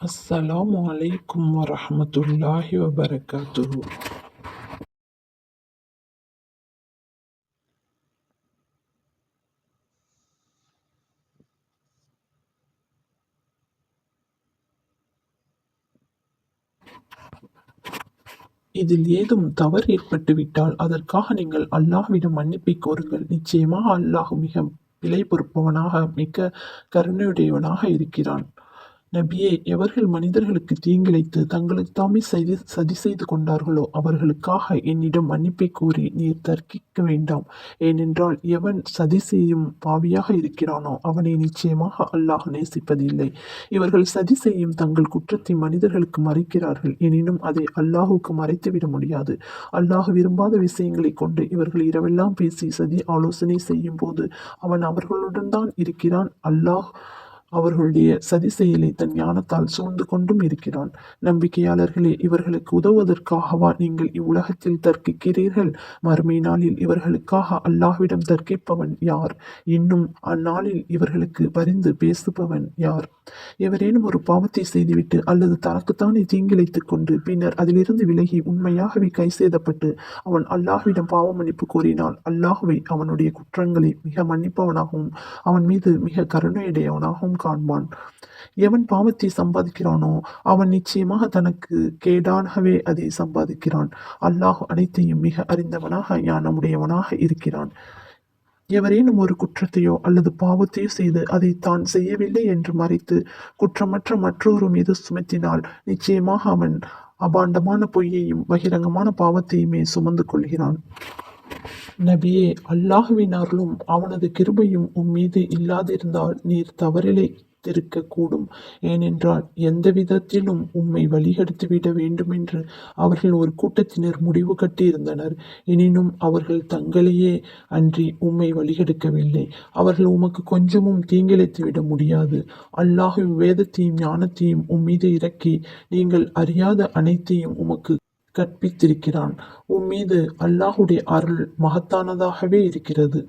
அஸ்ஸலாமு அலைக்கும் வரஹ்மத்துல்லாஹி வபரகாத்துஹு. இதில் ஏதும் தவறு ஏற்பட்டுவிட்டால் அதற்காக நீங்கள் அல்லாஹ்விடம் மன்னிப்பைக் கோருங்கள். நிச்சயமாக அல்லாஹ் மிக விலை பொறுப்பவனாக மிக்க கருணையுடையவனாக இருக்கிறான். நபியே, எவர்கள் மனிதர்களுக்கு தீங்கிழைத்து தங்களுக்கு தாமே சதி செய்து கொண்டார்களோ அவர்களுக்காக என்னிடம் மன்னிப்பை கூறி நீர் தர்க்கிக்க வேண்டாம். ஏனென்றால் எவன் சதி செய்யும் பாவியாக இருக்கிறானோ அவனை நிச்சயமாக அல்லாஹ் நேசிப்பதில்லை. இவர்கள் சதி செய்யும் தங்கள் குற்றத்தை மனிதர்களுக்கு மறைக்கிறார்கள். எனினும் அதை அல்லாஹுக்கு மறைத்துவிட முடியாது. அல்லாஹ் விரும்பாத விஷயங்களை கொண்டு இவர்கள் இரவெல்லாம் பேசி சதி ஆலோசனை செய்யும் போது அவன் அவர்களுடன் தான் இருக்கிறான். அல்லாஹ் அவர்களுடைய சதி செயலை தன் ஞானத்தால் சூழ்ந்து கொண்டும் இருக்கிறான். நம்பிக்கையாளர்களே, இவர்களுக்கு உதவுவதற்காகவா நீங்கள் இவ்வுலகத்தில் தர்க்கிக்கிறீர்கள்? மறுமை நாளில் இவர்களுக்காக அல்லாஹ்விடம் தர்க்கிப்பவன் யார்? இன்னும் அந்நாளில் இவர்களுக்கு பரிந்து பேசுபவன் யார்? எவரேனும் ஒரு பாவத்தை செய்துவிட்டு அல்லது தனக்குத்தானே தீங்கிழைத்துக் கொண்டு பின்னர் அதிலிருந்து விலகி உண்மையாகவே கை சேதப்பட்டு அவன் அல்லாஹ்விடம் பாவ மன்னிப்பு கோரினால் அல்லாஹ்வை அவனுடைய குற்றங்களை மிக மன்னிப்பவனாகவும் அவன் மீது மிக கருணையுடையவனாகவும் காண்பான். எவன் பாவத்தை சம்பாதிக்கிறானோ அவன் நிச்சயமாக தனக்கு கேடாகவே அதை சம்பாதிக்கிறான். அல்லாஹ் அனைத்தையும் மிக அறிந்தவனாக ஞானமுடையவனாக இருக்கிறான். எவரேனும் ஒரு குற்றத்தையோ அல்லது பாவத்தையோ செய்து அதை தான் செய்யவில்லை என்று மறைத்து குற்றமற்ற மற்றொரு மீது சுமத்தினால் நிச்சயமாக அவன் அபாண்டமான பொய்யையும் பகிரங்கமான பாவத்தையுமே சுமந்து கொள்கிறான். நபியே, அல்லாஹுவின் அருளும் அவனது கிருபையும் மீது இல்லாதிருந்தால் நீர் தவறிழைத்திருக்கக்கூடும். ஏனென்றால் எந்த விதத்திலும் உம்மை வழிகெடுத்துவிட வேண்டுமென்று அவர்கள் ஒரு கூட்டத்தினர் முடிவு கட்டியிருந்தனர். எனினும் அவர்கள் தங்களையே அன்றி உம்மை வழிகெடுக்கவில்லை. அவர்கள் உமக்கு கொஞ்சமும் தீங்கிழைத்துவிட முடியாது. அல்லாஹ் வேதத்தையும் ஞானத்தையும் உம்மீது இறக்கி நீங்கள் அறியாத அனைத்தையும் உமக்கு கற்பித்திருக்கிறான். உம்மீது அல்லாஹுடைய அருள் மகத்தானதாகவே இருக்கிறது.